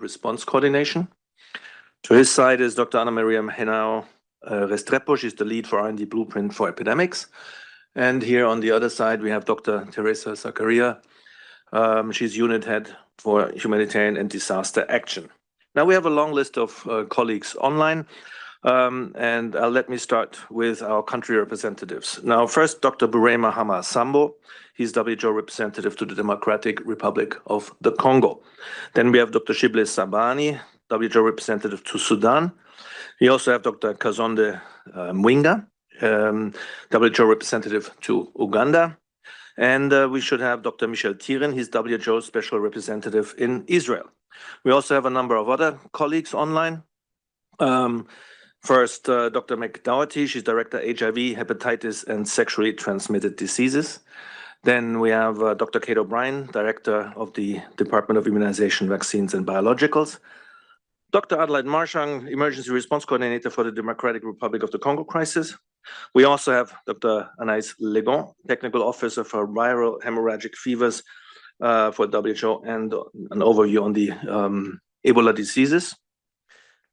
response coordination. To his side is Dr. Anna Maria Henao Restrepo. She's the lead for R&D Blueprint for Epidemics. And here on the other side, we have Dr. Teresa Zakaria. She's unit head for humanitarian and disaster action. Now we have a long list of colleagues online. And let me start with our country representatives. Now, first, Dr. Burema Hama Sambo. He's WHO representative to the Democratic Republic of the Congo. Then we have Dr. Shible Sabani, WHO representative to Sudan. We also have Dr. Kazonde Mwinga, WHO representative to Uganda. And we should have Dr. Michel Thieren. He's WHO special representative in Israel. We also have a number of other colleagues online. First, Dr. McDougherty, she's Director HIV, Hepatitis, and Sexually Transmitted Diseases. Then we have Dr. Kate O'Brien, Director of the Department of Immunization, Vaccines, and Biologicals. Dr. Adelaide Marshang, Emergency Response Coordinator for the Democratic Republic of the Congo Crisis. We also have Dr. Anaïs Legon, Technical Officer for Viral Hemorrhagic Fevers for WHO, and an overview on the Ebola diseases.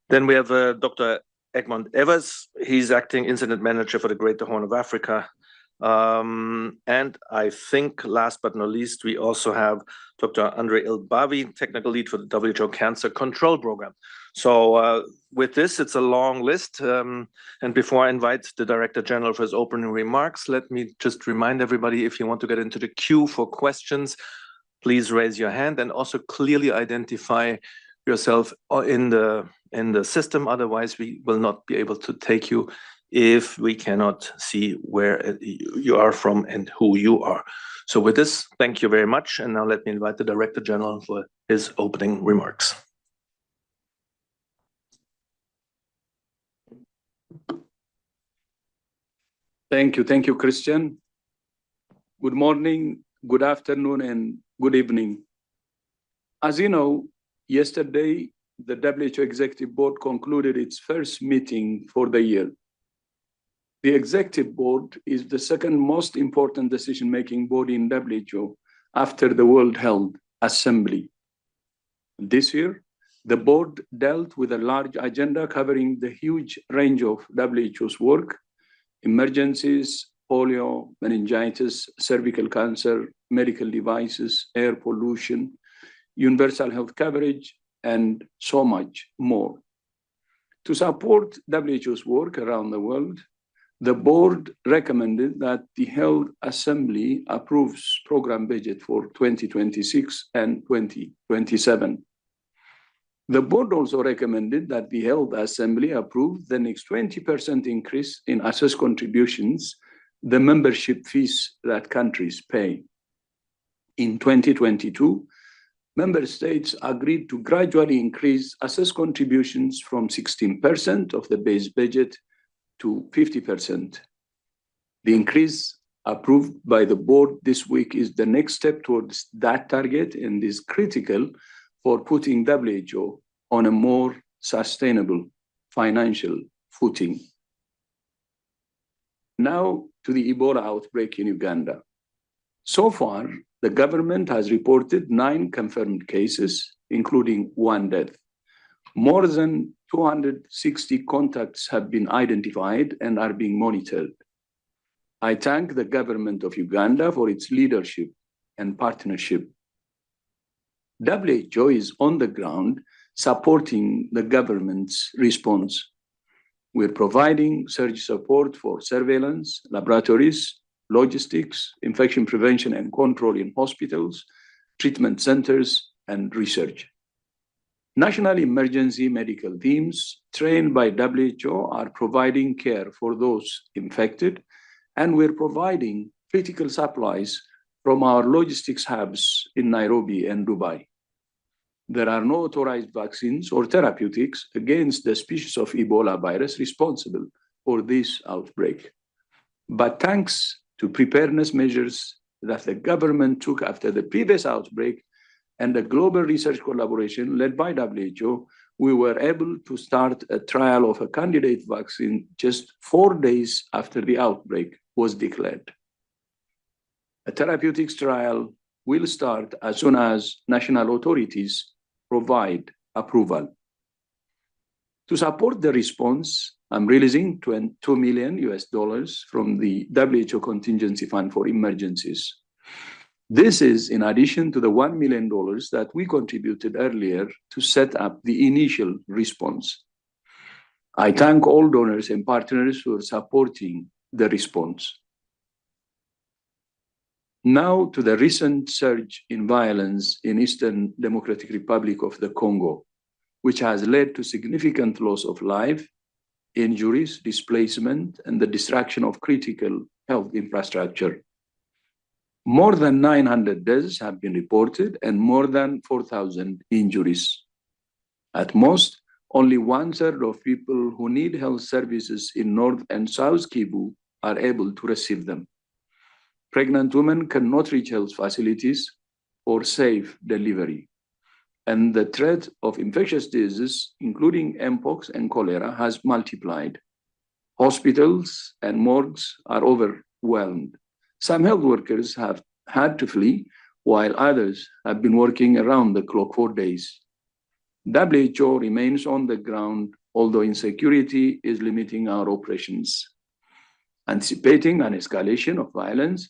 Then we have Dr. Egmont Evers. He's acting incident manager for the Greater Horn of Africa. And I think last but not least, we also have Dr. Andre Ilbavi, technical lead for the WHO Cancer Control Program. So with this, it's a long list. And before I invite the Director General for his opening remarks, let me just remind everybody, if you want to get into the queue for questions, please raise your hand and also clearly identify yourself in the system. Otherwise, we will not be able to take you if we cannot see where you are from and who you are. So with this, thank you very much. And now let me invite the Director General for his opening remarks. Thank you, Christian. Good morning, good afternoon, and good evening. As you know, yesterday, the WHO Executive Board concluded its first meeting for the year. The Executive Board is the second most important decision-making body in WHO after the World Health Assembly. This year, the board dealt with a large agenda covering the huge range of WHO's work: emergencies, polio, meningitis, cervical cancer, medical devices, air pollution, universal health coverage, and so much more. To support WHO's work around the world, the board recommended that the Health Assembly approves program budget for 2026 and 2027. The board also recommended that the Health Assembly approve the next 20% increase in assessed contributions, the membership fees that countries pay. In 2022, member states agreed to gradually increase assessed contributions from 16% of the base budget to 50%. The increase approved by the board this week is the next step towards that target and is critical for putting WHO on a more sustainable financial footing. Now to the Ebola outbreak in Uganda. So far, the government has reported 9 confirmed cases, including 1 death. More than 260 contacts have been identified and are being monitored. I thank the government of Uganda for its leadership and partnership. WHO is on the ground supporting the government's response. We're providing surge support for surveillance, laboratories, logistics, infection prevention and control in hospitals, treatment centers, and research. National emergency medical teams trained by WHO are providing care for those infected, and we're providing critical supplies from our logistics hubs in Nairobi and Dubai. There are no authorized vaccines or therapeutics against the species of Ebola virus responsible for this outbreak. But thanks to preparedness measures that the government took after the previous outbreak and the global research collaboration led by WHO, we were able to start a trial of a candidate vaccine just 4 days after the outbreak was declared. A therapeutics trial will start as soon as national authorities provide approval. To support the response, I'm releasing $2 million from the WHO Contingency Fund for Emergencies. This is in addition to the $1 million that we contributed earlier to set up the initial response. I thank all donors and partners who are supporting the response. Now to the recent surge in violence in Eastern Democratic Republic of the Congo, which has led to significant loss of life, injuries, displacement, and the destruction of critical health infrastructure. More than 900 deaths have been reported and more than 4,000 injuries. At most, only 1/3 of people who need health services in North and South Kivu are able to receive them. Pregnant women cannot reach health facilities for safe delivery. And the threat of infectious diseases, including mpox and cholera, has multiplied. Hospitals and morgues are overwhelmed. Some health workers have had to flee, while others have been working around the clock for days. WHO remains on the ground, although insecurity is limiting our operations. Anticipating an escalation of violence,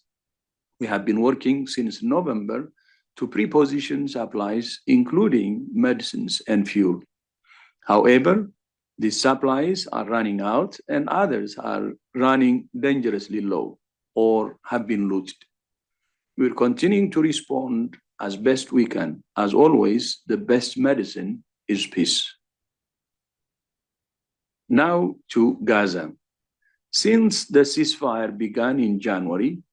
we have been working since November to pre-position supplies, including medicines and fuel. However, these supplies are running out and others are running dangerously low or have been looted. We're continuing to respond as best we can. As always, the best medicine is peace. Now to Gaza. Since the ceasefire began in January,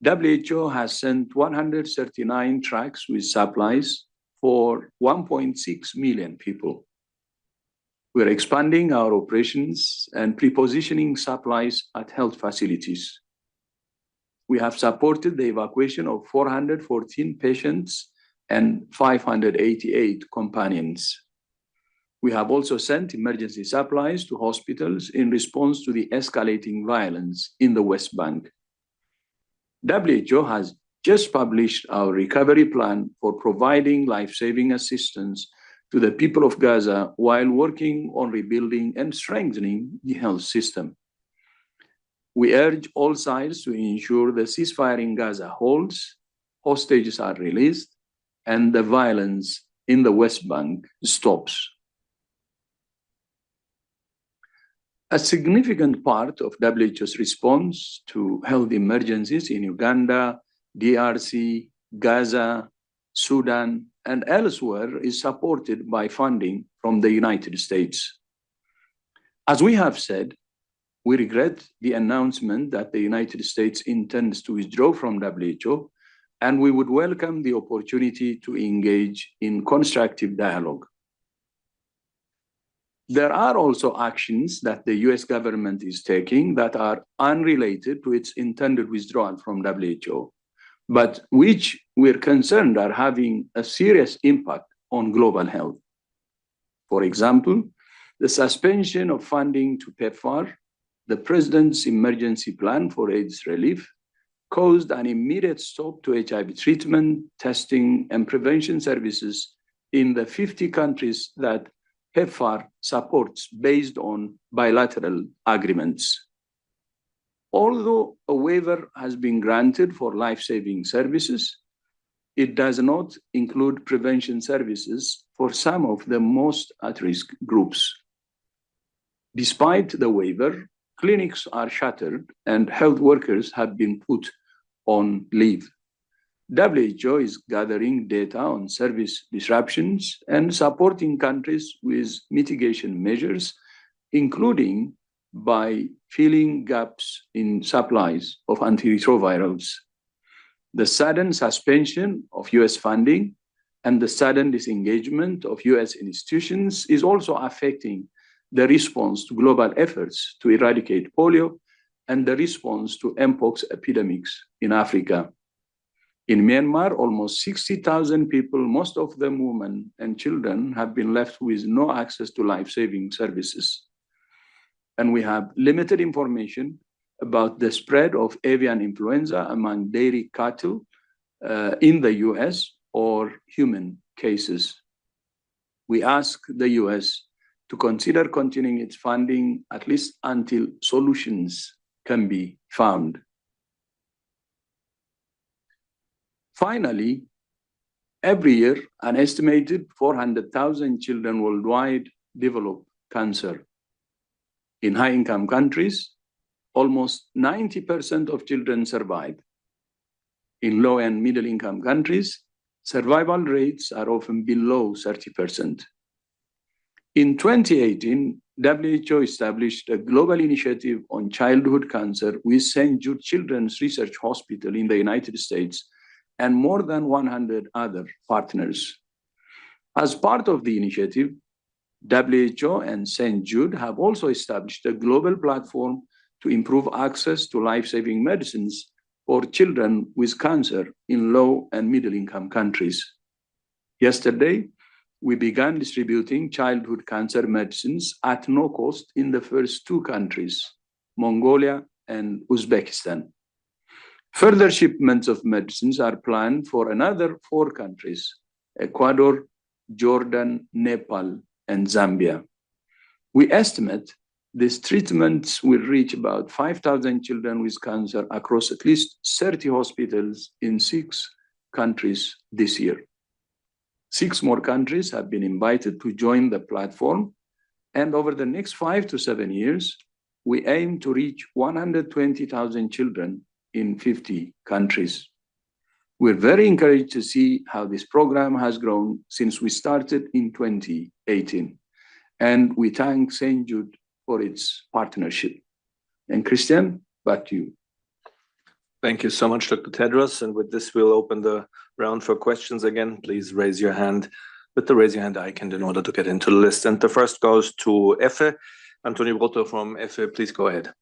WHO has sent 139 trucks with supplies for 1.6 million people. We're expanding our operations and pre-positioning supplies at health facilities. We have supported the evacuation of 414 patients and 588 companions. We have also sent emergency supplies to hospitals in response to the escalating violence in the West Bank. WHO has just published our recovery plan for providing life-saving assistance to the people of Gaza while working on rebuilding and strengthening the health system. We urge all sides to ensure the ceasefire in Gaza holds, hostages are released, and the violence in the West Bank stops. A significant part of WHO's response to health emergencies in Uganda, DRC, Gaza, Sudan, and elsewhere is supported by funding from the United States. As we have said, we regret the announcement that the United States intends to withdraw from WHO, and we would welcome the opportunity to engage in constructive dialogue. There are also actions that the US government is taking that are unrelated to its intended withdrawal from WHO, but which we're concerned are having a serious impact on global health. For example, the suspension of funding to PEPFAR, the President's Emergency Plan for AIDS Relief, caused an immediate stop to HIV treatment, testing, and prevention services in the 50 countries that PEPFAR supports based on bilateral agreements. Although a waiver has been granted for life-saving services, it does not include prevention services for some of the most at-risk groups. Despite the waiver, clinics are shuttered and health workers have been put on leave. WHO is gathering data on service disruptions and supporting countries with mitigation measures, including by filling gaps in supplies of antiretrovirals. The sudden suspension of US funding and the sudden disengagement of US institutions is also affecting the response to global efforts to eradicate polio and the response to mpox epidemics in Africa. In Myanmar, almost 60,000 people, most of them women and children, have been left with no access to life-saving services. And we have limited information about the spread of avian influenza among dairy cattle in the US or human cases. we ask the US to consider continuing its funding at least until solutions can be found. Finally, every year, an estimated 400,000 children worldwide develop cancer. In high-income countries, almost 90% of children survive. In low and middle-income countries, survival rates are often below 30%. In 2018, WHO established a global initiative on childhood cancer with St. Jude Children's Research Hospital in the United States and more than 100 other partners. As part of the initiative, WHO and St. Jude have also established a global platform to improve access to life-saving medicines for children with cancer in low and middle-income countries. Yesterday, we began distributing childhood cancer medicines at no cost in the first two countries, Mongolia and Uzbekistan. Further shipments of medicines are planned for another 4 countries, Ecuador, Jordan, Nepal, and Zambia. We estimate these treatments will reach about 5,000 children with cancer across at least 30 hospitals in 6 countries this year. 6 more countries have been invited to join the platform, and over the next 5 to 7 years, we aim to reach 120,000 children in 50 countries. We're very encouraged to see how this program has grown since we started in 2018, and we thank St. Jude for its partnership. And Christian, back to you. Thank you so much, Dr. Tedros. And with this, we'll open the round for questions again. Please raise your hand with the raise your hand icon in order to get into the list. And the first goes to EFE. Antonio Brotto from EFE, please go ahead.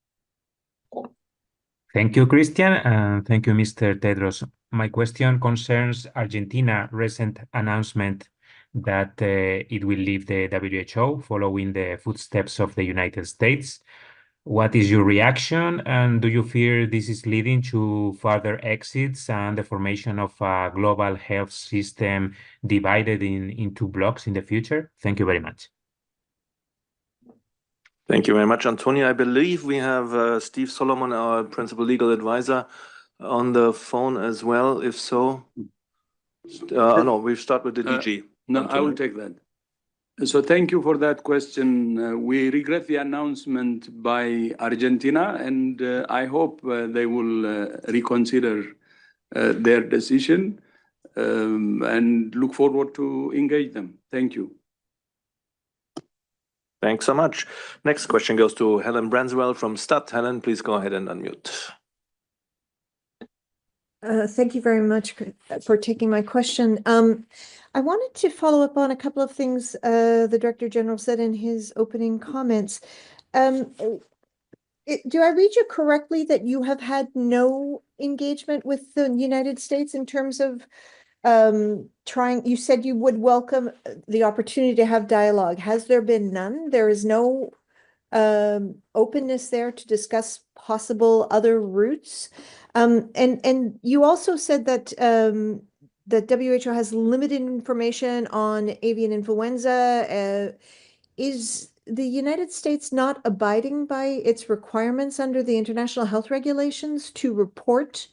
Thank you, Christian, and thank you, Mr. Tedros. My question concerns Argentina's recent announcement that it will leave the WHO following the footsteps of the United States. What is your reaction, and do you fear this is leading to further exits and the formation of a global health system divided into blocks in the future? Thank you very much. Thank you very much, Antonio. I believe we have Steve Solomon, our principal legal advisor, on the phone as well. If so, no, we start with the DG. No, Antonio. I will take that. So thank you for that question. We regret the announcement by Argentina, and I hope they will reconsider their decision and look forward to engage them. Thank you. Thanks so much. Next question goes to Helen Branswell from STAT. Helen, please go ahead and unmute. Thank you very much for taking my question. I wanted to follow up on a couple of things the Director General said in his opening comments. Do I read you correctly that you have had no engagement with the United States in terms of you said you would welcome the opportunity to have dialogue. Has there been none? There is no openness there to discuss possible other routes? And you also said that that WHO has limited information on avian influenza. Is the United States not abiding by its requirements under the international health regulations to report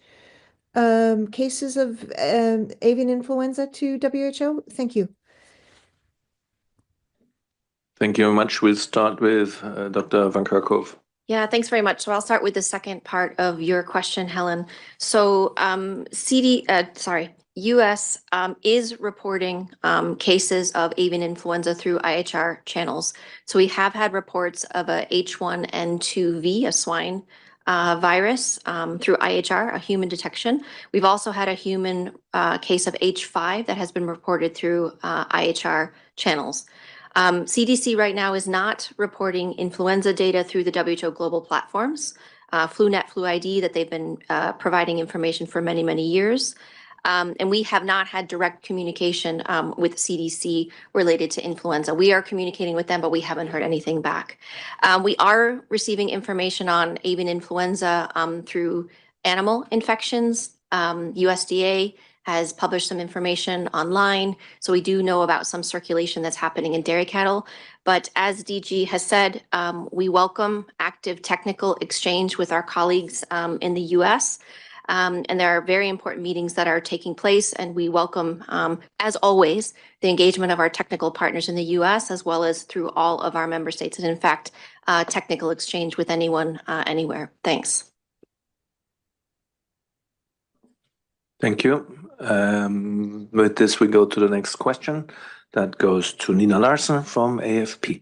cases of avian influenza to WHO? Thank you. Thank you very much. We'll start with Dr. Van Kerkhove. Yeah, thanks very much. So I'll start with the second part of your question, Helen. So US is reporting cases of avian influenza through IHR channels. So we have had reports of a H1N2V, a swine virus through IHR, a human detection. We've also had a human case of H5 that has been reported through IHR channels. CDC right now is not reporting influenza data through the WHO global platforms, FluNet, FluID, that they've been providing information for many, many years. And we have not had direct communication with CDC related to influenza. We are communicating with them, but we haven't heard anything back. We are receiving information on avian influenza through animal infections. USDA has published some information online. So we do know about some circulation that's happening in dairy cattle. But as DG has said, we welcome active technical exchange with our colleagues in the US. And there are very important meetings that are taking place, and we welcome, as always, the engagement of our technical partners in the US as well as through all of our member states. And in fact, technical exchange with anyone, anywhere. Thanks. Thank you. With this, we go to the next question. That goes to Nina Larsen from AFP.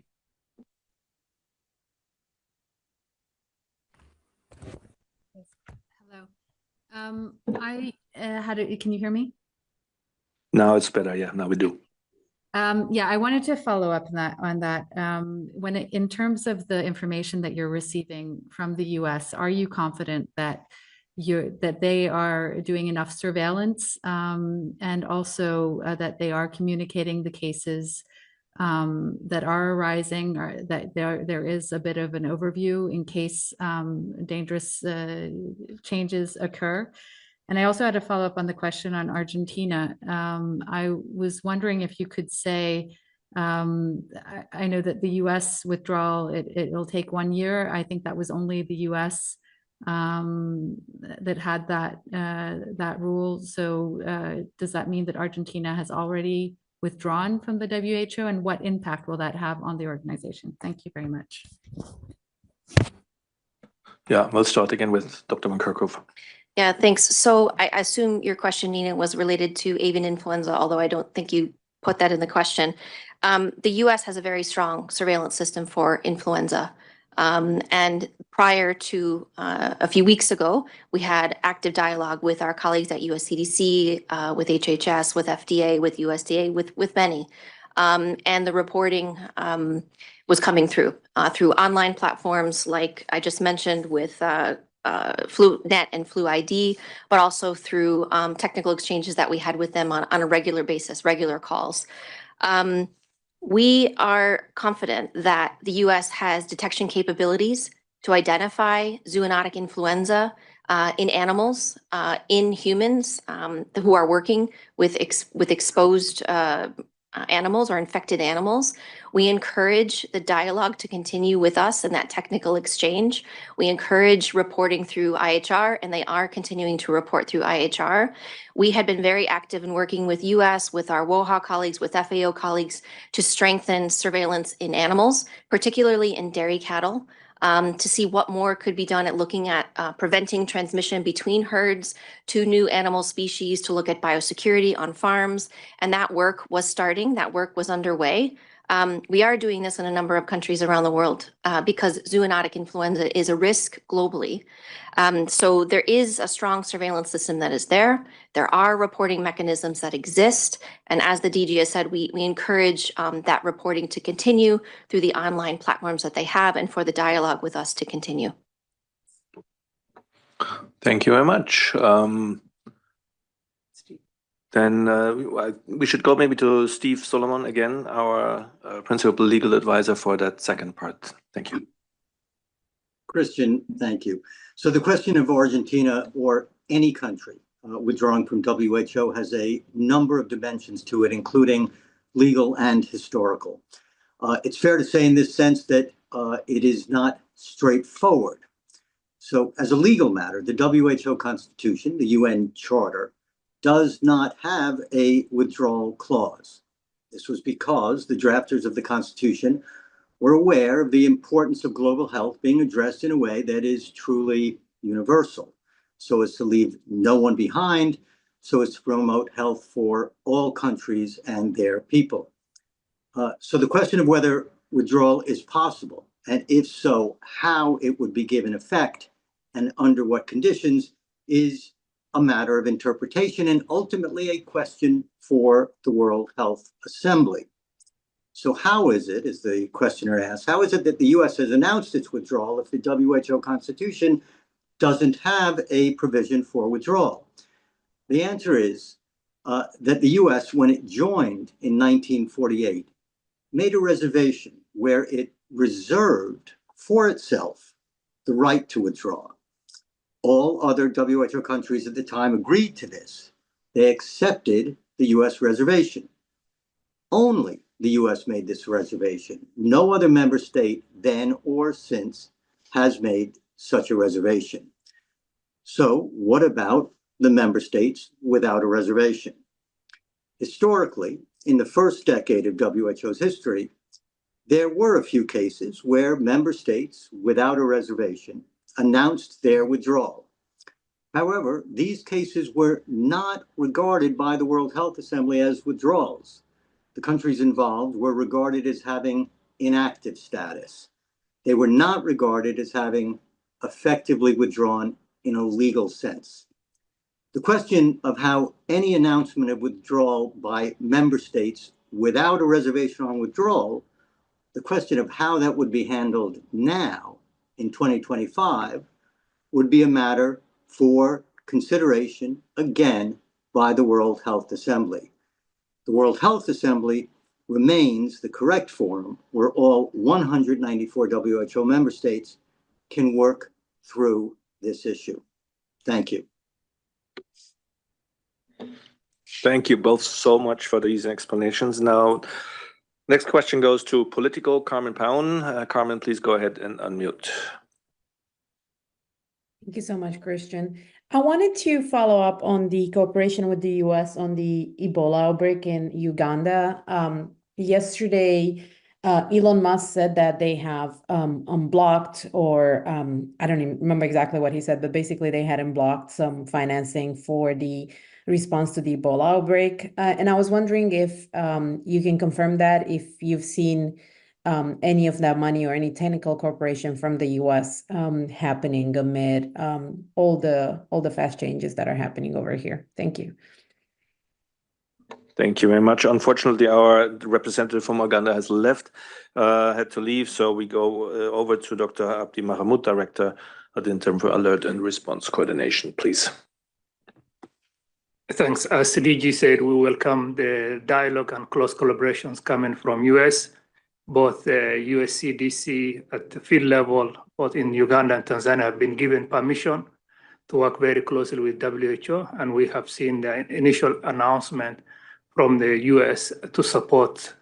Hello. Can you hear me? Now it's better. Yeah, now we do. Yeah, I wanted to follow up on that. In terms of the information that you're receiving from the US, are you confident that they are doing enough surveillance, and also that they are communicating the cases that are arising, or that there is a bit of an overview in case dangerous changes occur? And I also had a follow up on the question on Argentina. I was wondering if you could say, I know that the US withdrawal, it'll take 1 year. I think that was only the US that had that rule. So does that mean that Argentina has already withdrawn from the WHO, and what impact will that have on the organization? Thank you very much. Yeah, we'll start again with Dr. Van Kerkhove. Yeah, thanks. So I assume your question, Nina, was related to avian influenza, although I don't think you put that in the question. The US has a very strong surveillance system for influenza. And prior to a few weeks ago, we had active dialogue with our colleagues at US CDC, with HHS, with FDA, with USDA, with many. And the reporting was coming through online platforms like I just mentioned with FluNet and FluID, but also through technical exchanges that we had with them on a regular basis, regular calls. We are confident that the US has detection capabilities to identify zoonotic influenza in animals, in humans who are working with exposed animals or infected animals. We encourage the dialogue to continue with us and that technical exchange. We encourage reporting through IHR, and they are continuing to report through IHR. We had been very active in working with US, with our WOHA colleagues, with FAO colleagues to strengthen surveillance in animals, particularly in dairy cattle, to see what more could be done at looking at preventing transmission between herds to new animal species, to look at biosecurity on farms. And that work was starting, that work was underway. We are doing this in a number of countries around the world because zoonotic influenza is a risk globally. So there is a strong surveillance system that is there. There are reporting mechanisms that exist. And as the DG has said, we encourage that reporting to continue through the online platforms that they have and for the dialogue with us to continue. Thank you very much. Then we should go maybe to Steve Solomon again, our principal legal advisor for that second part. Thank you. Christian, thank you. So the question of Argentina or any country withdrawing from WHO has a number of dimensions to it, including legal and historical. It's fair to say in this sense that it is not straightforward. So as a legal matter, the WHO Constitution, the UN Charter, does not have a withdrawal clause. This was because the drafters of the Constitution were aware of the importance of global health being addressed in a way that is truly universal, so as to leave no one behind, so as to promote health for all countries and their people. So the question of whether withdrawal is possible, and if so, how it would be given effect and under what conditions, is a matter of interpretation and ultimately a question for the World Health Assembly. So how is it, as the questioner asked, how is it that the US has announced its withdrawal if the WHO Constitution doesn't have a provision for withdrawal? The answer is that the US, when it joined in 1948, made a reservation where it reserved for itself the right to withdraw. All other WHO countries at the time agreed to this, They accepted the U.S. reservation. Only the U.S. made this reservation. No other member state then or since has made such a reservation. So what about the member states without a reservation? Historically, in the first decade of WHO's history, there were a few cases where member states without a reservation announced their withdrawal. However, these cases were not regarded by the World Health Assembly as withdrawals. The countries involved were regarded as having inactive status. They were not regarded as having effectively withdrawn in a legal sense. The question of how any announcement of withdrawal by member states without a reservation on withdrawal, the question of how that would be handled now in 2025 would be a matter for consideration again by the World Health Assembly. The World Health Assembly remains the correct forum where all 194 WHO member states can work through this issue. Thank you. Thank you both so much for these explanations. Now, next question goes to political, Carmen Paun. Carmen, please go ahead and unmute. Thank you so much, Christian. I wanted to follow up on the cooperation with the U.S. on the Ebola outbreak in Uganda. Yesterday, Elon Musk said that they have unblocked, or I don't even remember exactly what he said, but basically they had unblocked some financing for the response to the Ebola outbreak. And I was wondering if you can confirm that, if you've seen any of that money or any technical cooperation from the U.S. happening amid all the fast changes that are happening over here. Thank you. Thank you very much. Unfortunately, our representative from Uganda has left, had to leave, so we go over to Dr. Abdi Mahmoud, Director of the Interim for Alert and Response Coordination, please. Thanks. As DG said, we welcome the dialogue and close collaborations coming from US, both US CDC at the field level, both in Uganda and Tanzania, have been given permission to work very closely with WHO, and we have seen the initial announcement from the US to support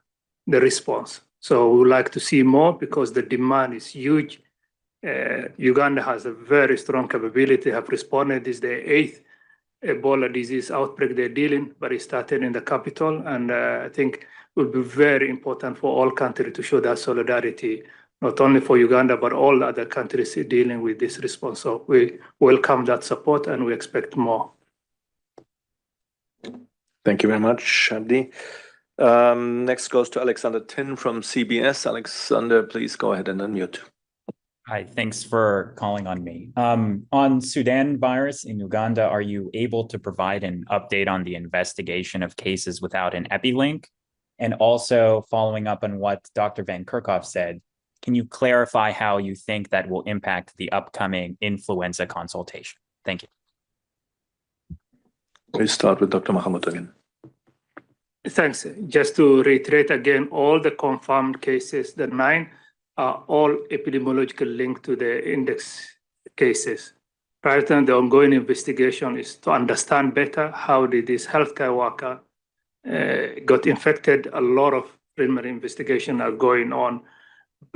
the response. So we would like to see more because the demand is huge. Uganda has a very strong capability, have responded. This is the 8th Ebola disease outbreak they're dealing, but it started in the capital. And I think it will be very important for all countries to show that solidarity, not only for Uganda, but all other countries dealing with this response. So we welcome that support and we expect more. Thank you very much, Abdi. Next goes to Alexander Tin from CBS. Alexander, please go ahead and unmute. Hi, thanks for calling on me. On Sudan virus in Uganda, are you able to provide an update on the investigation of cases without an epilink? And also following up on what Dr. Van Kerkhove said, can you clarify how you think that will impact the upcoming influenza consultation? Thank you. We start with Dr. Mahmoud again. Thanks. Just to reiterate again, all the confirmed cases, the 9, are all epidemiological linked to the index cases. Right now, the ongoing investigation is to understand better how did this healthcare worker got infected. A lot of preliminary investigation are going on,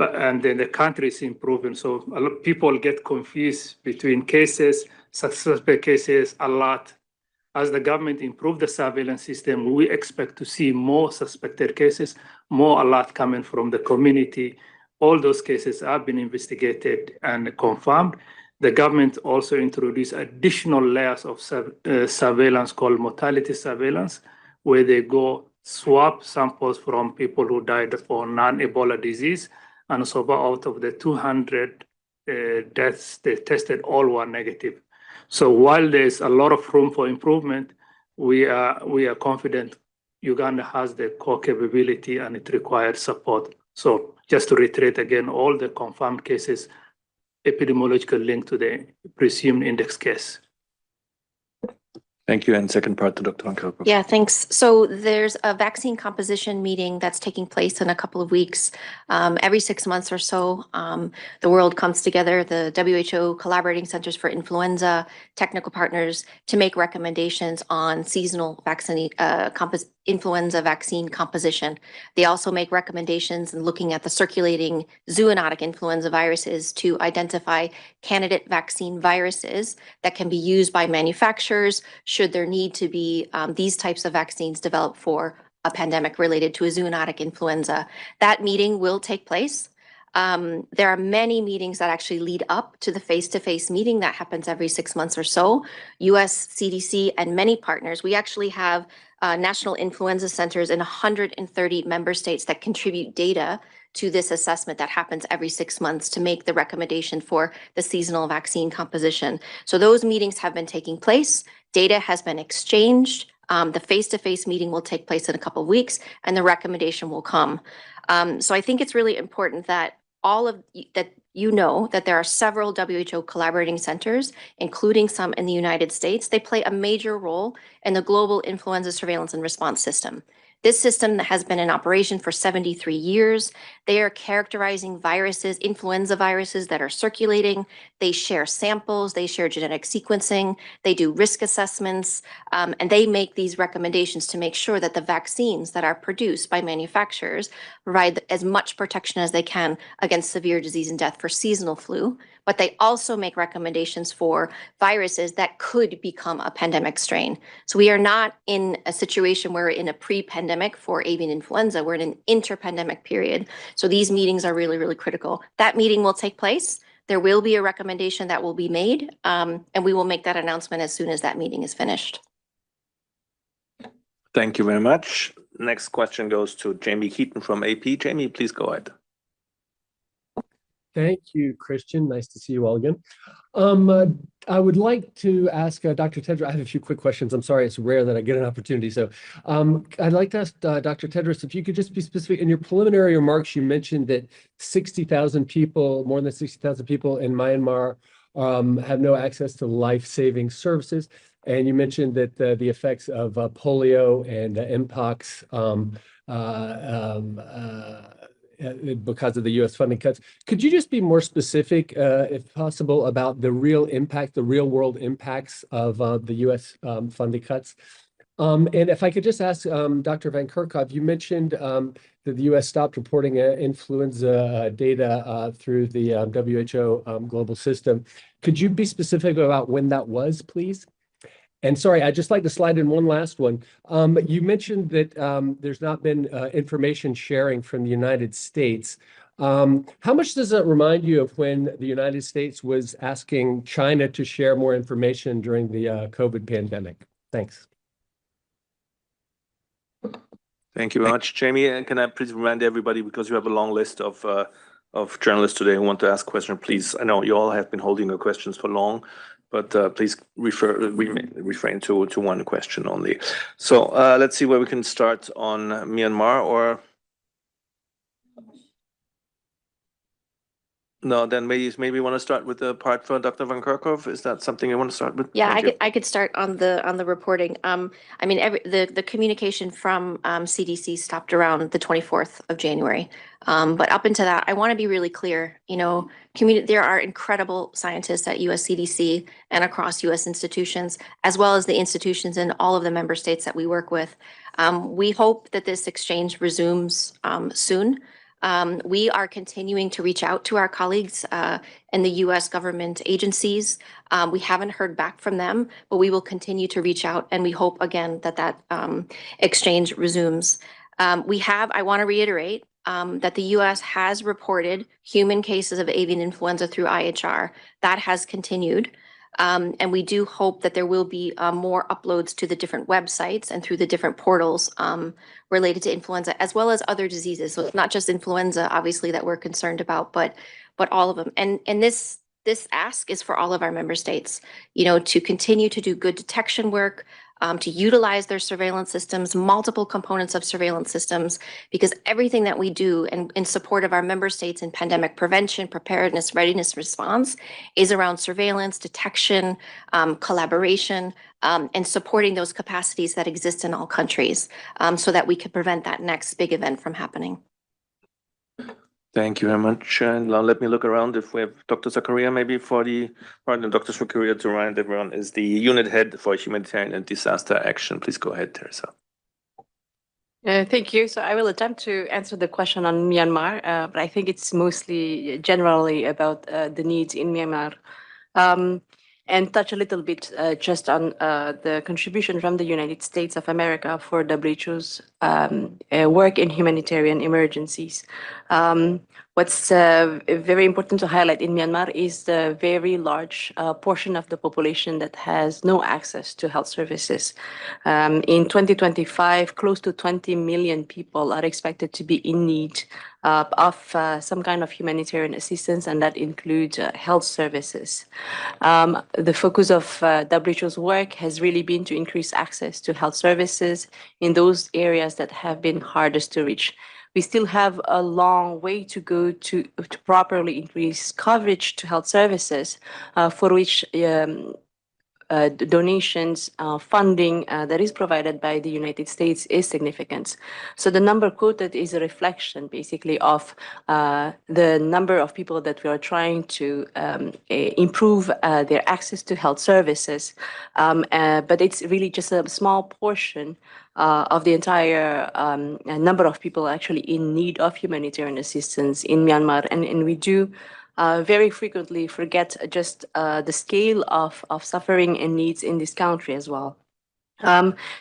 and then the country is improving. So a lot of people get confused between cases, suspect cases, a lot. As the government improve the surveillance system, we expect to see more suspected cases, more alert coming from the community. All those cases have been investigated and confirmed. The government also introduced additional layers of surveillance called mortality surveillance, where they go swab samples from people who died for non-Ebola disease. And so out of the 200 deaths, they tested all were negative. So while there's a lot of room for improvement, we are confident Uganda has the core capability and it requires support. So just to reiterate again, all the confirmed cases, epidemiological link to the presumed index case. Thank you. And second part to Dr. Van Kerkhove. Yeah, thanks. So there's a vaccine composition meeting that's taking place in a couple of weeks. Every 6 months or so, the world comes together, the WHO collaborating centers for influenza, technical partners, to make recommendations on seasonal vaccine, influenza vaccine composition. They also make recommendations in looking at the circulating zoonotic influenza viruses to identify candidate vaccine viruses that can be used by manufacturers should there need to be these types of vaccines developed for a pandemic related to a zoonotic influenza. That meeting will take place. There are many meetings that actually lead up to the face-to-face meeting that happens every 6 months or so. US CDC and many partners. We actually have national influenza centers in 130 member states that contribute data to this assessment that happens every 6 months to make the recommendation for the seasonal vaccine composition. So those meetings have been taking place. Data has been exchanged. The face-to-face meeting will take place in a couple of weeks, and the recommendation will come. So I think it's really important that that there are several WHO collaborating centers, including some in the United States. They play a major role in the global influenza surveillance and response system. This system has been in operation for 73 years. They are characterizing viruses, influenza viruses that are circulating. They share samples, they share genetic sequencing, they do risk assessments, and they make these recommendations to make sure that the vaccines that are produced by manufacturers provide as much protection as they can against severe disease and death for seasonal flu. But they also make recommendations for viruses that could become a pandemic strain. So we are not in a situation where we're in a pre-pandemic for avian influenza. We're in an inter-pandemic period. So these meetings are really, really critical. That meeting will take place. There will be a recommendation that will be made, and we will make that announcement as soon as that meeting is finished. Thank you very much. Next question goes to Jamie Keaton from AP. Jamie, please go ahead. Thank you, Christian. Nice to see you all again. I would like to ask Dr. Tedros. I have a few quick questions. I'm sorry, it's rare that I get an opportunity. So I'd like to ask Dr. Tedros, if you could just be specific. In your preliminary remarks, you mentioned that 60,000 people, more than 60,000 people in Myanmar have no access to life-saving services. And you mentioned that the effects of polio and mpox because of the U.S. funding cuts. Could you just be more specific, if possible, about the real impact, the real world impacts of the U.S. Funding cuts? And if I could just ask Dr. Van Kerkhove, you mentioned that the U.S. stopped reporting influenza data through the WHO global system. Could you be specific about when that was, please? And sorry, I'd just like to slide in one last one. You mentioned that there's not been information sharing from the United States. How much does that remind you of when the United States was asking China to share more information during the COVID pandemic? Thanks. Thank you very much, Jamie. And can I please remind everybody, because you have a long list of journalists today who want to ask questions, please. I know you all have been holding your questions for long, but please refrain to one question only. So let's see where we can start on Myanmar, or no, then maybe want to start with the part for Dr. Van Kerkhove. Is that something you want to start with? Yeah, I could start on the reporting. I mean, the communication from CDC stopped around the 24th of January. But up until that, I want to be really clear. You know, there are incredible scientists at US CDC and across US institutions, as well as the institutions in all of the member states that we work with. We hope that this exchange resumes soon. We are continuing to reach out to our colleagues in the US government agencies. We haven't heard back from them, but we will continue to reach out, and we hope again that exchange resumes. I want to reiterate that the US has reported human cases of avian influenza through IHR. That has continued. And we do hope that there will be more uploads to the different websites and through the different portals related to influenza, as well as other diseases. So it's not just influenza, obviously, that we're concerned about, but all of them. And this ask is for all of our member states, you know, to continue to do good detection work, to utilize their surveillance systems, multiple components of surveillance systems, because everything that we do in support of our member states in pandemic prevention, preparedness, readiness, response is around surveillance, detection, collaboration, and supporting those capacities that exist in all countries so that we can prevent that next big event from happening. Thank you very much. And now let me look around if we have Dr. Zakaria maybe for the partner. Dr. Zakaria, to remind everyone, is the unit head for humanitarian and disaster action. Please go ahead, Teresa. Thank you. So I will attempt to answer the question on Myanmar, but I think it's mostly generally about the needs in Myanmar. And touch a little bit just on the contribution from the United States of America for WHO's work in humanitarian emergencies. What's very important to highlight in Myanmar is the very large portion of the population that has no access to health services. In 2025, close to 20 million people are expected to be in need of some kind of humanitarian assistance, and that includes health services. The focus of WHO's work has really been to increase access to health services in those areas that have been hardest to reach. We still have a long way to go to properly increase coverage to health services, for which donations, funding that is provided by the United States is significant. So the number quoted is a reflection basically of the number of people that we are trying to improve their access to health services. But it's really just a small portion of the entire number of people actually in need of humanitarian assistance in Myanmar. And we do very frequently forget just the scale of suffering and needs in this country as well.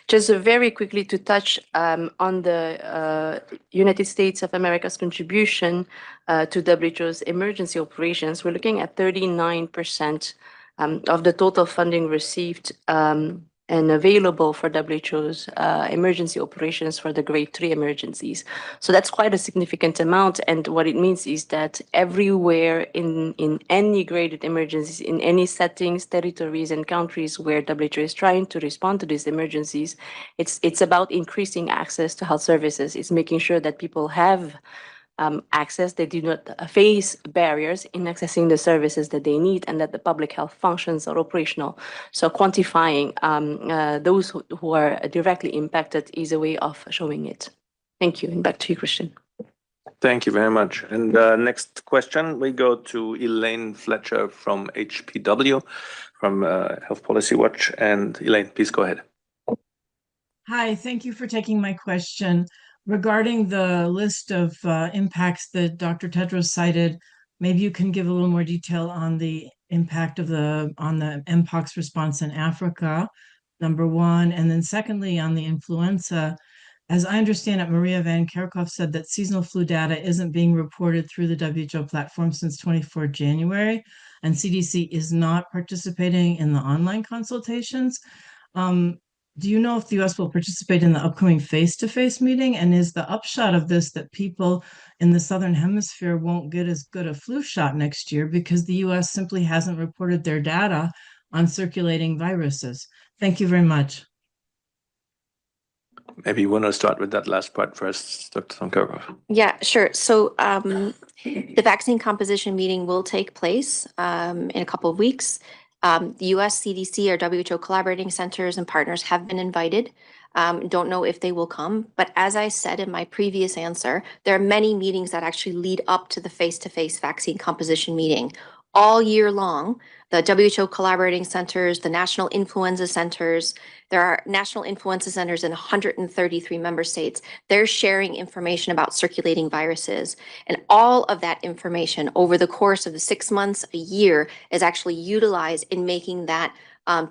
Just very quickly to touch on the United States of America's contribution to WHO's emergency operations, we're looking at 39% of the total funding received and available for WHO's emergency operations for the grade 3 emergencies. So that's quite a significant amount. And what it means is that everywhere in any graded emergencies, in any settings, territories, and countries where WHO is trying to respond to these emergencies, it's about increasing access to health services. It's making sure that people have access, they do not face barriers in accessing the services that they need, and that the public health functions are operational. So quantifying those who are directly impacted is a way of showing it. Thank you, and back to you, Christian. Thank you very much. And next question, we go to Elaine Fletcher from HPW, from Health Policy Watch. And Elaine, please go ahead. Hi, thank you for taking my question. Regarding the list of impacts that Dr. Tedros cited, maybe you can give a little more detail on the impact of on the Mpox response in Africa, number one, and then secondly on the influenza. As I understand it, Maria Van Kerkhoff said that seasonal flu data isn't being reported through the WHO platform since 24 January, and CDC is not participating in the online consultations. Do you know if the US will participate in the upcoming face-to-face meeting? And is the upshot of this that people in the Southern Hemisphere won't get as good a flu shot next year because the US simply hasn't reported their data on circulating viruses? Thank you very much. Maybe you want to start with that last part first, Dr. Van Kerkhoff. Yeah, sure. So the vaccine composition meeting will take place in a couple of weeks. The US CDC or WHO collaborating centers and partners have been invited. Don't know if they will come, but as I said in my previous answer, there are many meetings that actually lead up to the face-to-face vaccine composition meeting. All year long, the WHO collaborating centers, the national influenza centers, there are national influenza centers in 133 member states. They're sharing information about circulating viruses. And all of that information over the course of the 6 months, a year, is actually utilized in making that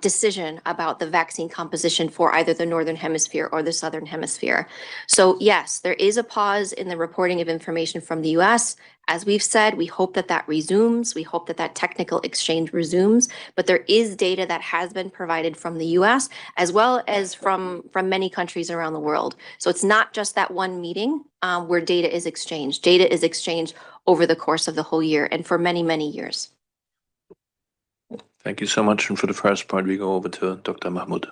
decision about the vaccine composition for either the Northern Hemisphere or the Southern Hemisphere. So yes, there is a pause in the reporting of information from the US. As we've said, we hope that that resumes. We hope that that technical exchange resumes. But there is data that has been provided from the US as well as from many countries around the world. So it's not just that one meeting where data is exchanged. Data is exchanged over the course of the whole year and for many, many years. Thank you so much. And for the first part, we go over to Dr. Mahmoud.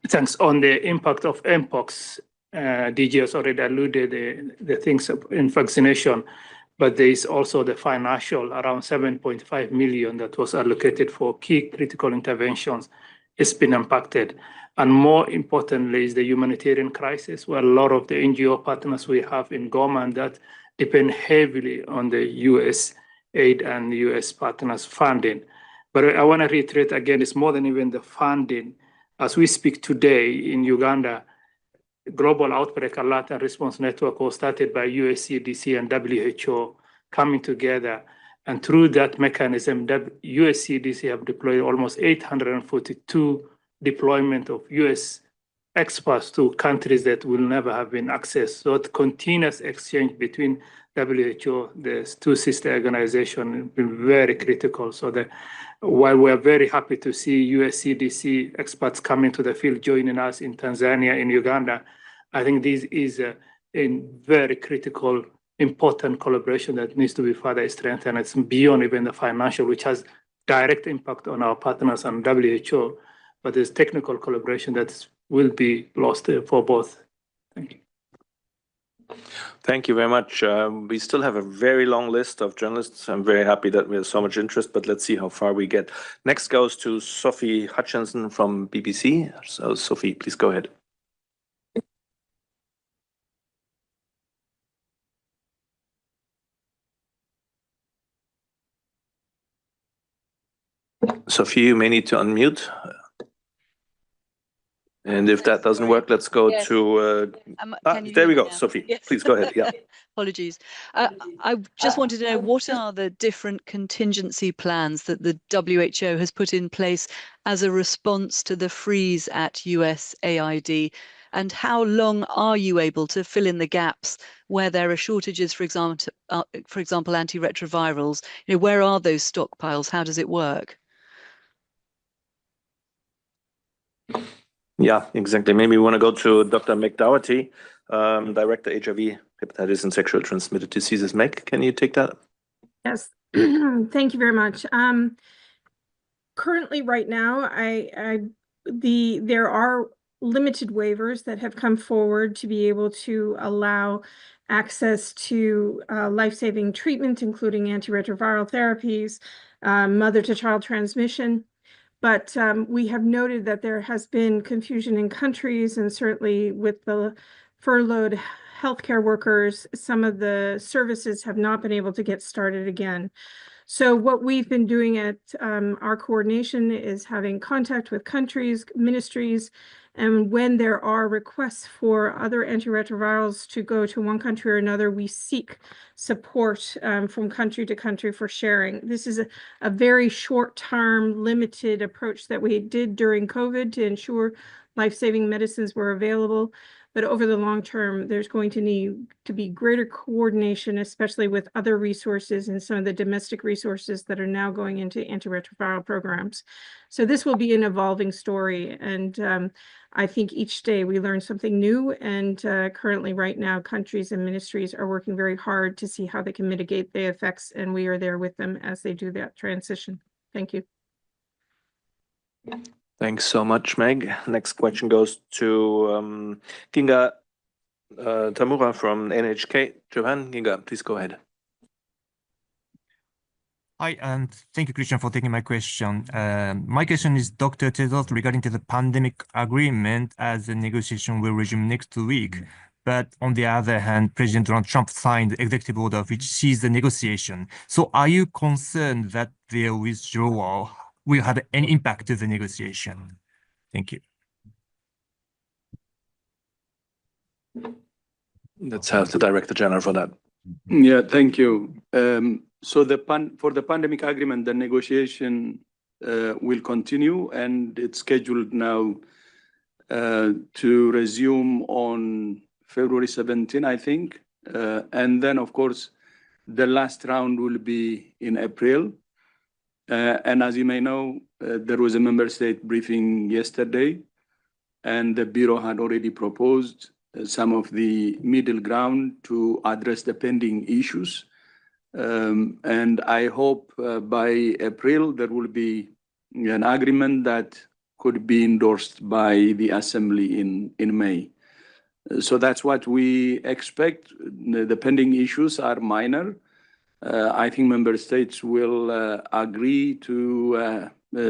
Thanks. On the impact of mpox, DG has already alluded the things in vaccination, but there is also the financial around 7.5 million that was allocated for key critical interventions. It's been impacted. And more importantly is the humanitarian crisis, where a lot of the NGO partners we have in Goma that depend heavily on the US aid and US partners funding. But I want to reiterate again, it's more than even the funding. As we speak today in Uganda, Global Outbreak Alert and Response Network was started by USCDC and WHO coming together. And through that mechanism, USCDC have deployed almost 842 deployment of US experts to countries that will never have been accessed. So the continuous exchange between WHO, the two sister organizations, has been very critical. So that while we're very happy to see USCDC experts coming to the field, joining us in Tanzania, in Uganda, I think this is a very critical, important collaboration that needs to be further strengthened. It's beyond even the financial, which has direct impact on our partners and WHO, but there's technical collaboration that will be lost for both. Thank you. Thank you very much. We still have a very long list of journalists. I'm very happy that we have so much interest, but let's see how far we get. Next goes to Sophie Hutchinson from BBC. So Sophie, please go ahead. Sophie, you may need to unmute. And if that doesn't work, let's go to... there we go, Sophie. Yes. Please go ahead. Yeah. Apologies. I just wanted to know, what are the different contingency plans that the WHO has put in place as a response to the freeze at USAID? And how long are you able to fill in the gaps where there are shortages, for example, antiretrovirals? You know, where are those stockpiles? How does it work? Yeah, exactly. Maybe we want to go to Dr. Meg Doherty, Director HIV, Hepatitis and Sexually Transmitted Diseases. Meg, can you take that? Yes, thank you very much. Currently, right now, there are limited waivers that have come forward to be able to allow access to life-saving treatment, including antiretroviral therapies, mother-to-child transmission. But we have noted that there has been confusion in countries, and certainly with the furloughed healthcare workers, some of the services have not been able to get started again. So what we've been doing at our coordination is having contact with countries, ministries, and when there are requests for other antiretrovirals to go to one country or another, we seek support from country to country for sharing. This is a very short-term, limited approach that we did during COVID to ensure life-saving medicines were available. But over the long term, there's going to need to be greater coordination, especially with other resources and some of the domestic resources that are now going into antiretroviral programs. So this will be an evolving story. And I think each day we learn something new. And currently right now, countries and ministries are working very hard to see how they can mitigate the effects. And we are there with them as they do that transition. Thank you. Thanks so much, Meg. Next question goes to Ginga Tamura from NHK. Johan, Ginga, please go ahead. Hi, and thank you, Christian, for taking my question. My question is Dr. Tedros regarding to the pandemic agreement, as the negotiation will resume next week. But on the other hand, President Donald Trump signed the executive order which ceased the negotiation. So are you concerned that their withdrawal will have any impact to the negotiation? Thank you. Let's have the Director General for that. Yeah, thank you. So for the pandemic agreement, the negotiation will continue, and it's scheduled now to resume on February 17, I think. And then, of course, the last round will be in April. And as you may know, there was a member state briefing yesterday, and the Bureau had already proposed some of the middle ground to address the pending issues. And I hope by April there will be an agreement that could be endorsed by the Assembly in May. So that's what we expect. The pending issues are minor. I think member states will agree to to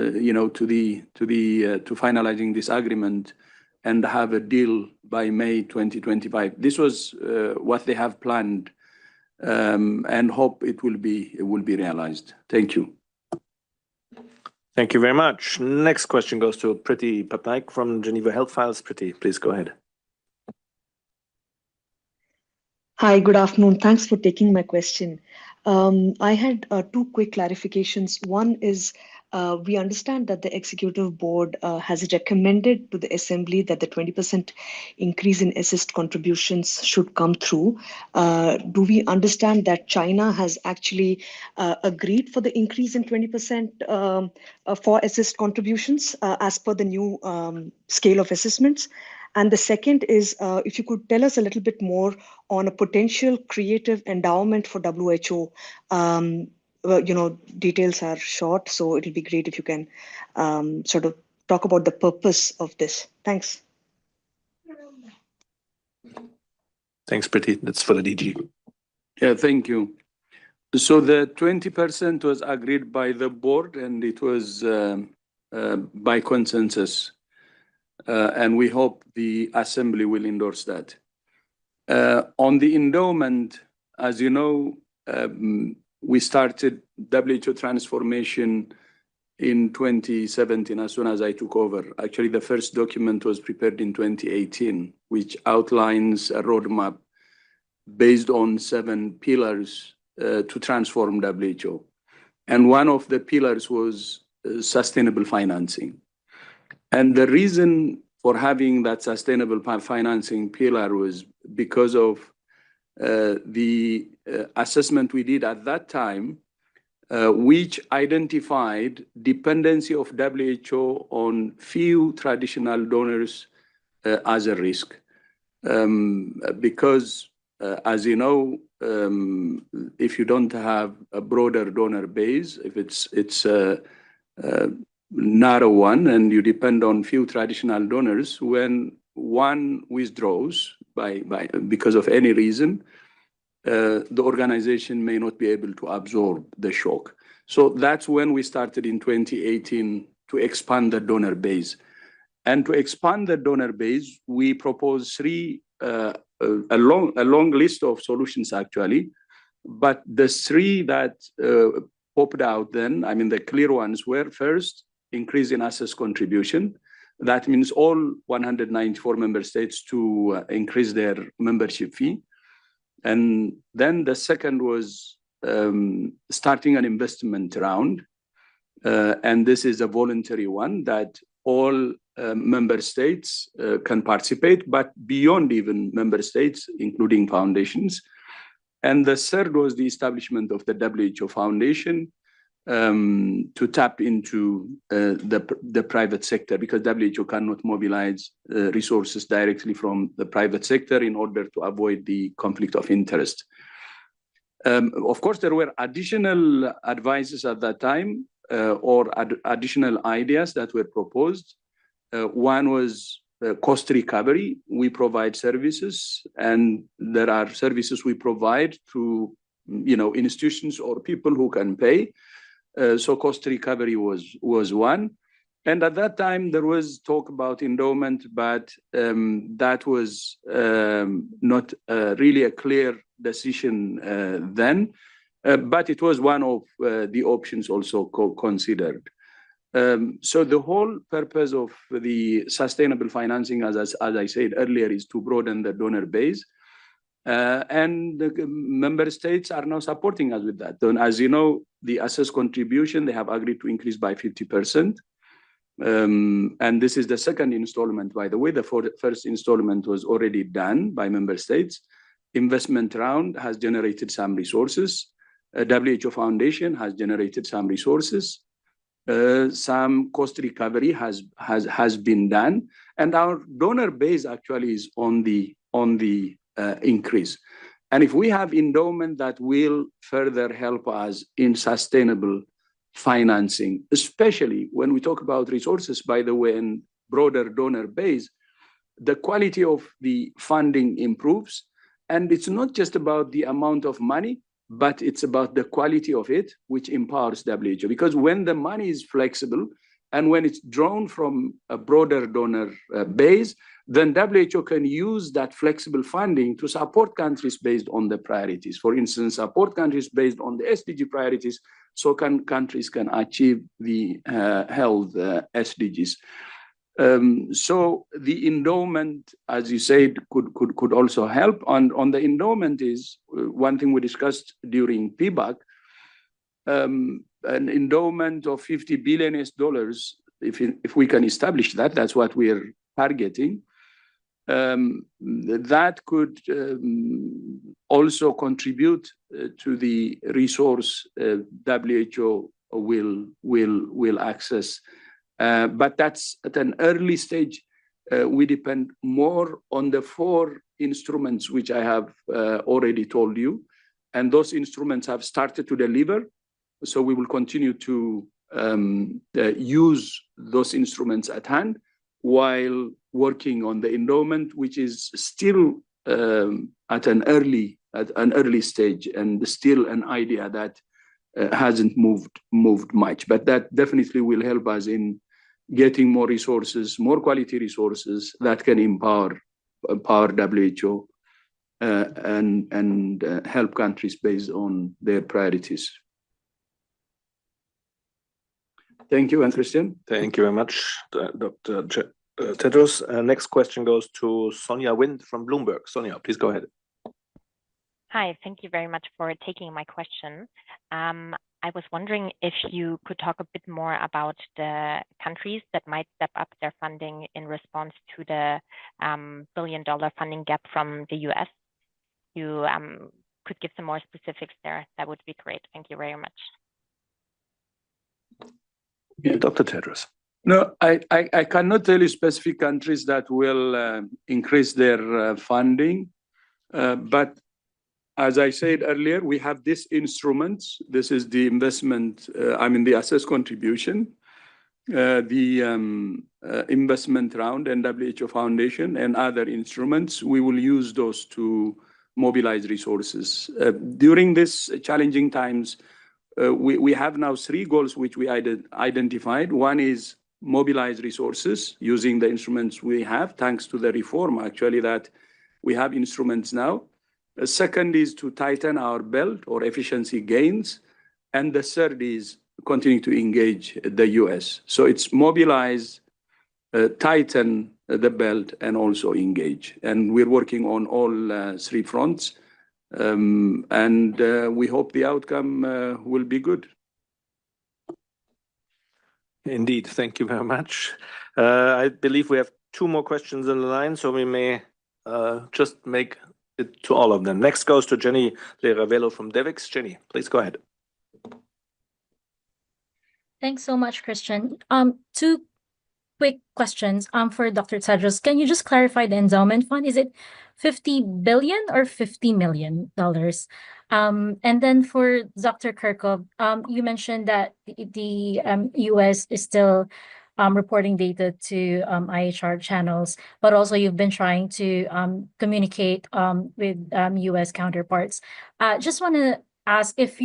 finalizing this agreement and have a deal by May 2025. This was what they have planned, and hope it will be realized. Thank you. Thank you very much. Next question goes to Priti Patnaik from Geneva Health Files. Priti, please go ahead. Hi, good afternoon. Thanks for taking my question. I had two quick clarifications. One is we understand that the executive board has recommended to the assembly that the 20% increase in assist contributions should come through. Do we understand that China has actually agreed for the increase in 20% for assist contributions as per the new scale of assessments? And the second is, if you could tell us a little bit more on a potential creative endowment for WHO. Details are short, so it'll be great if you can sort of talk about the purpose of this. Thanks. Thanks, Priti. That's for the DG. Yeah, thank you. So the 20% was agreed by the board, and it was by consensus. And we hope the Assembly will endorse that. On the endowment, as you know, we started WHO transformation in 2017 as soon as I took over. Actually, the first document was prepared in 2018, which outlines a roadmap based on 7 pillars to transform WHO. And one of the pillars was sustainable financing. And the reason for having that sustainable financing pillar was because of the assessment we did at that time, which identified dependency of WHO on few traditional donors as a risk. Because, as you know, if you don't have a broader donor base, if it's a narrow one and you depend on few traditional donors, when one withdraws because of any reason, the organization may not be able to absorb the shock. So that's when we started in 2018 to expand the donor base. And to expand the donor base, we proposed a long list of solutions actually, but the 3 that popped out then, I mean the clear ones were first, increase in assets contribution. That means all 194 member states to increase their membership fee. And then the second was starting an investment round. And this is a voluntary one that all member states can participate, but beyond even member states, including foundations. And the third was the establishment of the WHO Foundation to tap into the private sector, because WHO cannot mobilize resources directly from the private sector in order to avoid the conflict of interest. Of course, there were additional advices at that time or additional ideas that were proposed. One was cost recovery. We provide services, and there are services we provide to institutions or people who can pay. So cost recovery was one. And at that time, there was talk about endowment, but that was not really a clear decision then. But it was one of the options also considered. So the whole purpose of the sustainable financing, as I said earlier, is to broaden the donor base. And the member states are now supporting us with that. And as you know, the assets contribution, they have agreed to increase by 50%. And this is the second installment, by the way. The first installment was already done by member states. Investment round has generated some resources. WHO Foundation has generated some resources. Some cost recovery has been done. And our donor base actually is on the increase. And if we have endowment that will further help us in sustainable financing, especially when we talk about resources, by the way, and broader donor base. The quality of the funding improves. And it's not just about the amount of money, but it's about the quality of it, which empowers WHO. Because when the money is flexible and when it's drawn from a broader donor base, then WHO can use that flexible funding to support countries based on the priorities. For instance, support countries based on the SDG priorities, so countries can achieve the health SDGs. So the endowment, as you said, could also help. On the endowment is one thing we discussed during PBAC, an endowment of $50 billion, if we can establish that, that's what we're targeting. That could also contribute to the resource WHO will access. But that's at an early stage. We depend more on the 4 instruments, which I have already told you. And those instruments have started to deliver. So we will continue to use those instruments at hand while working on the endowment, which is still at an early stage and still an idea that hasn't moved much. But that definitely will help us in getting more resources, more quality resources that can empower WHO and help countries based on their priorities. Thank you, and Christian. Thank you very much, Dr. Tedros. Next question goes to Sonia Wind from Bloomberg. Sonia, please go ahead. Hi, thank you very much for taking my question. I was wondering if you could talk a bit more about the countries that might step up their funding in response to the $1 billion funding gap from the US. You could give some more specifics there. That would be great. Thank you very much. Yeah, Dr. Tedros. No, I cannot tell you specific countries that will increase their funding, but as I said earlier, we have this instrument. This is the investment, the assessed contribution, the investment round, and WHO Foundation, and other instruments. We will use those to mobilize resources. During these challenging times, we have now 3 goals which we identified. One is mobilize resources using the instruments we have, thanks to the reform, actually, that we have instruments now. The second is to tighten our belt or efficiency gains. And the third is continue to engage the US. So it's mobilize, tighten the belt, and also engage. And we're working on all 3 fronts. And we hope the outcome will be good. Indeed. Thank you very much. I believe we have 2 more questions in the line, so we may just make it to all of them. Next goes to Jenny Leravello from Devix. Jenny, please go ahead. Thanks so much, Christian. 2 quick questions for Dr. Tedros. Can you just clarify the endowment fund? Is it $50 billion or $50 million? And then for Dr. Kirkov, you mentioned that the US is still reporting data to IHR channels, but also you've been trying to communicate with US counterparts. Just want to ask if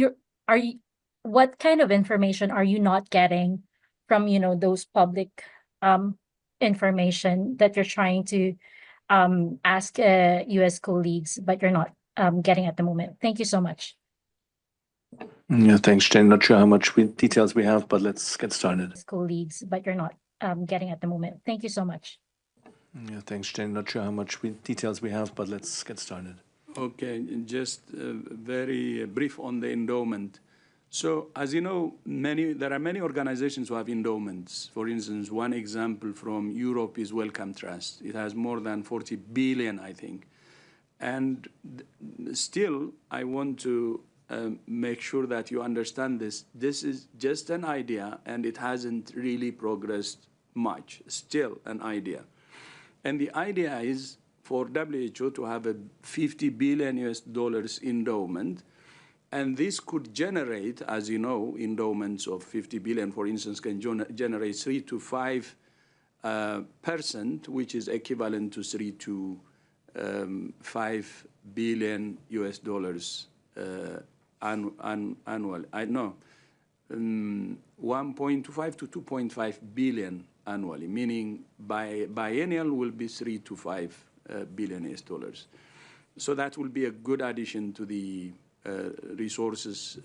what kind of information are you not getting from those public information that you're trying to ask US colleagues, but you're not getting at the moment? Thank you so much. Yeah, thanks, Jen. Not sure how much details we have, but let's get started. Colleagues, but you're not getting at the moment. Thank you so much. Yeah, thanks, Jen. Not sure how much details we have, but let's get started. Okay, just very brief on the endowment. So, as you know, there are many organizations who have endowments. For instance, one example from Europe is Wellcome Trust. It has more than 40 billion, I think. And still, I want to make sure that you understand this. This is just an idea, and it hasn't really progressed much. Still an idea. And the idea is for WHO to have a $50 billion endowment And this could generate, as you know, endowments of 50 billion, for instance, can generate 3 to 5%, which is equivalent to 3 to 5 billion US dollars annual. I know 1.25 to 2.5 billion annually, meaning biennial will be 3 to 5 billion US dollars. So that will be a good addition to the resources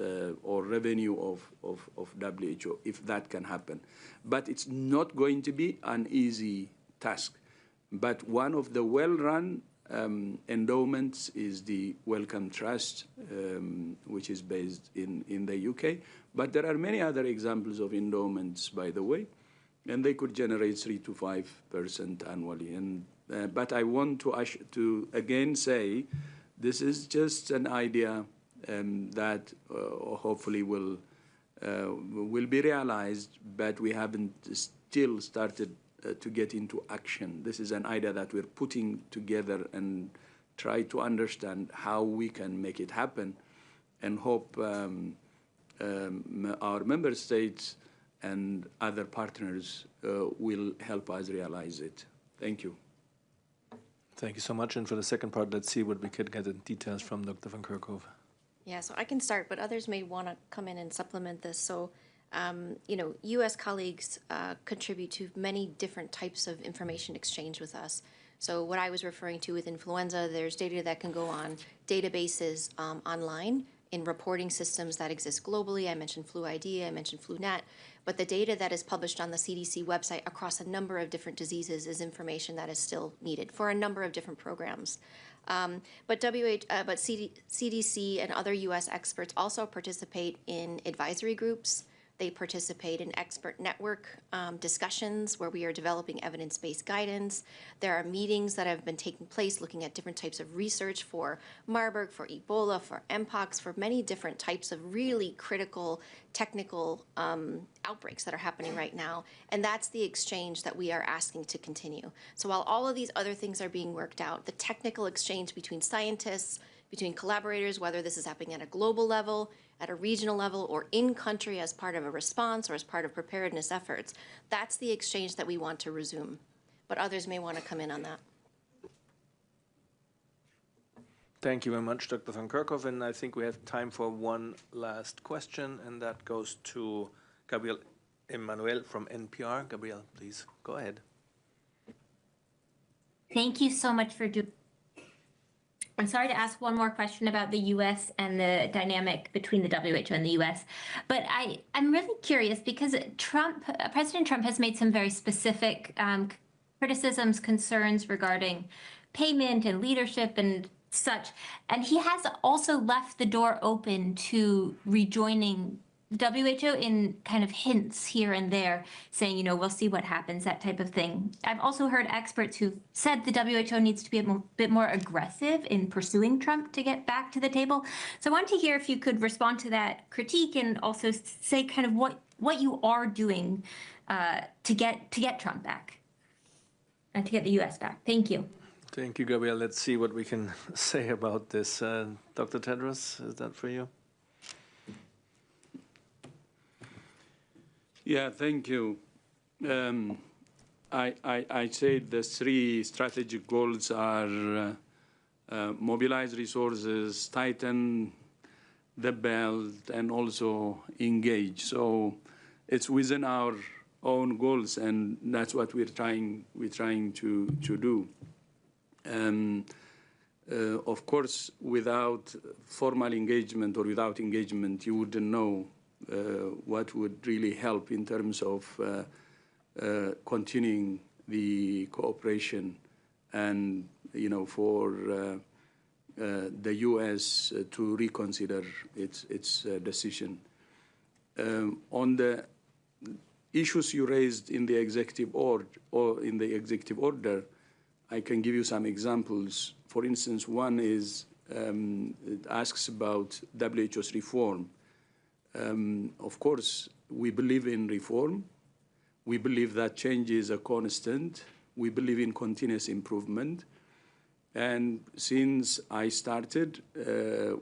or revenue of WHO, if that can happen. But it's not going to be an easy task. But one of the well-run endowments is the Wellcome Trust, which is based in the UK. But there are many other examples of endowments, by the way, and they could generate 3 to 5% annually. And but I want to again say, this is just an idea that hopefully will be realized, but we haven't still started to get into action. This is an idea that we're putting together and try to understand how we can make it happen, and hope our member states and other partners will help us realize it. Thank you. Thank you so much. And for the second part, let's see what we could get in details from Dr. van Kerkhove. Yeah, so I can start, but others may want to come in and supplement this. So, U.S. colleagues contribute to many different types of information exchange with us. So what I was referring to with influenza, there's data that can go on databases online in reporting systems that exist globally. I mentioned Flu ID, I mentioned FluNet, but the data that is published on the CDC website across a number of different diseases is information that is still needed for a number of different programs. But CDC and other U.S. experts also participate in advisory groups. They participate in expert network discussions where we are developing evidence-based guidance. There are meetings that have been taking place looking at different types of research for Marburg, for Ebola, for Mpox, for many different types of really critical technical outbreaks that are happening right now. And that's the exchange that we are asking to continue. So while all of these other things are being worked out, the technical exchange between scientists, between collaborators, whether this is happening at a global level, at a regional level, or in country as part of a response or as part of preparedness efforts, that's the exchange that we want to resume. But others may want to come in on that. Thank you very much, Dr. van Kerkhove. And I think we have time for one last question, and that goes to Gabriel Emmanuel from NPR. Gabriel, please go ahead. Thank you so much for doing. I'm sorry to ask one more question about the U.S. and the dynamic between the WHO and the U.S., but I'm really curious because President Trump has made some very specific criticisms, concerns regarding payment and leadership and such, and he has also left the door open to rejoining the WHO in kind of hints here and there, saying, we'll see what happens, that type of thing. I've also heard experts who've said the WHO needs to be a bit more aggressive in pursuing Trump to get back to the table. So I wanted to hear if you could respond to that critique and also say kind of what you are doing to get Trump back and to get the US back. Thank you. Thank you, Gabriel. Let's see what we can say about this. Dr. Tedros, is that for you? Yeah, thank you. I said the three strategic goals are mobilize resources, tighten the belt, and also engage. So it's within our own goals, and that's what we're trying to do. Of course, without formal engagement or without engagement, you wouldn't know what would really help in terms of continuing the cooperation and, for the U.S. to reconsider its decision. On the issues you raised in the executive order, I can give you some examples. For instance, one is it asks about WHO's reform. Of course, we believe in reform. We believe that change is a constant. We believe in continuous improvement. And since I started,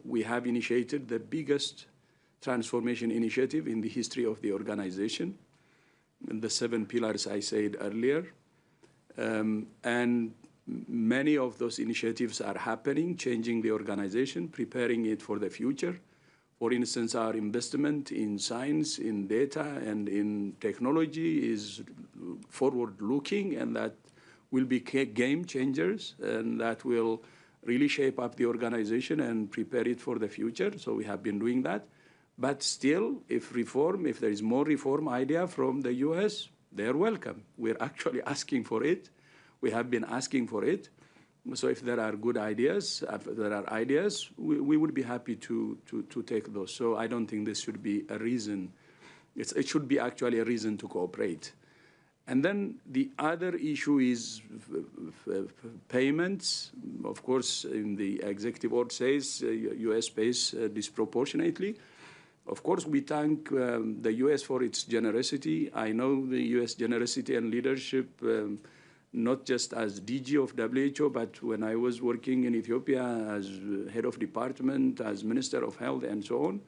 we have initiated the biggest transformation initiative in the history of the organization, and the 7 pillars I said earlier. And many of those initiatives are happening, changing the organization, preparing it for the future. For instance, our investment in science, in data, and in technology is forward-looking, and that will be game changers, and that will really shape up the organization and prepare it for the future. So we have been doing that. But still, if there is more reform idea from the US, they're welcome. We're actually asking for it. We have been asking for it. So if there are good ideas, we would be happy to take those. So I don't think this should be a reason. It should be actually a reason to cooperate. And then the other issue is payments. Of course, in the executive order says US pays disproportionately. Of course, we thank the US for its generosity. I know the US generosity and leadership, not just as DG of WHO, but when I was working in Ethiopia as head of department, as Minister of Health, and so on.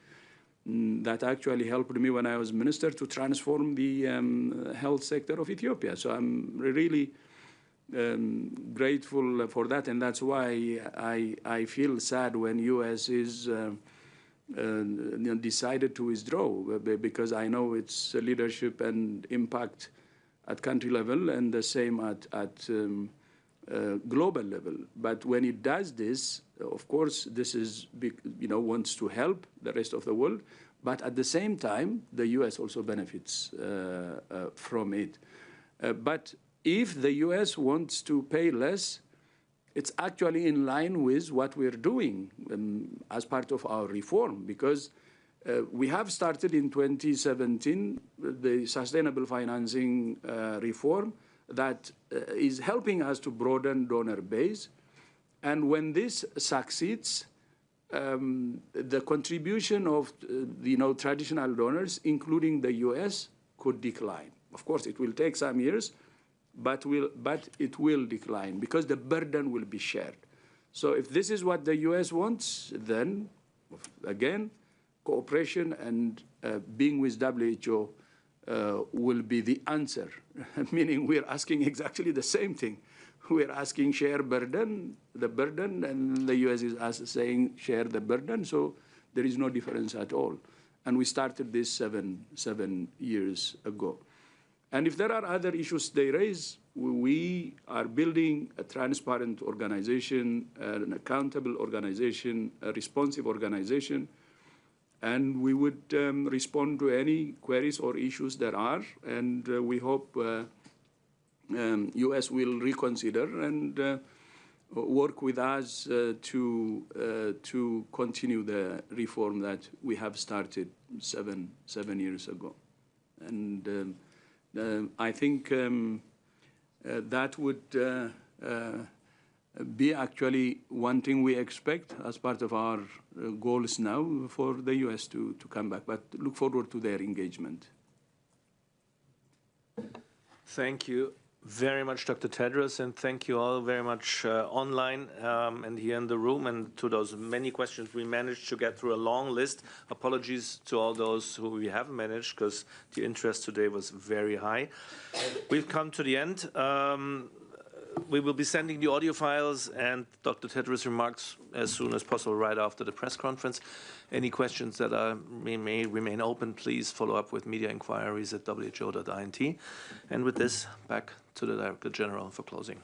That actually helped me when I was minister to transform the health sector of Ethiopia. So I'm really grateful for that, and that's why I feel sad when US is decided to withdraw, because I know its leadership and impact at country level and the same at global level. But when it does this, of course, this is, wants to help the rest of the world, but at the same time, the US also benefits from it. But if the US wants to pay less, it's actually in line with what we're doing as part of our reform, because we have started in 2017 the sustainable financing reform that is helping us to broaden donor base. And when this succeeds, the contribution of traditional donors, including the US, could decline. Of course, it will take some years, but it will decline because the burden will be shared. So if this is what the US wants, then again, cooperation and being with WHO will be the answer, meaning we're asking exactly the same thing. We're asking share the burden, and the US is saying share the burden, so there is no difference at all. And we started this seven years ago. And if there are other issues they raise, we are building a transparent organization, an accountable organization, a responsive organization, and we would respond to any queries or issues there are, and we hope US will reconsider and work with us to continue the reform that we have started seven years ago. And I think that would be actually one thing we expect as part of our goals now for the US to come back, but look forward to their engagement. Thank you very much, Dr. Tedros, and thank you all very much online and here in the room, and to those many questions we managed to get through a long list. Apologies to all those who we haven't managed, because the interest today was very high. We've come to the end. We will be sending the audio files and Dr. Tedros' remarks as soon as possible right after the press conference. Any questions that may remain open, please follow up with media inquiries at who.int. And with this, back to the Director General for closing.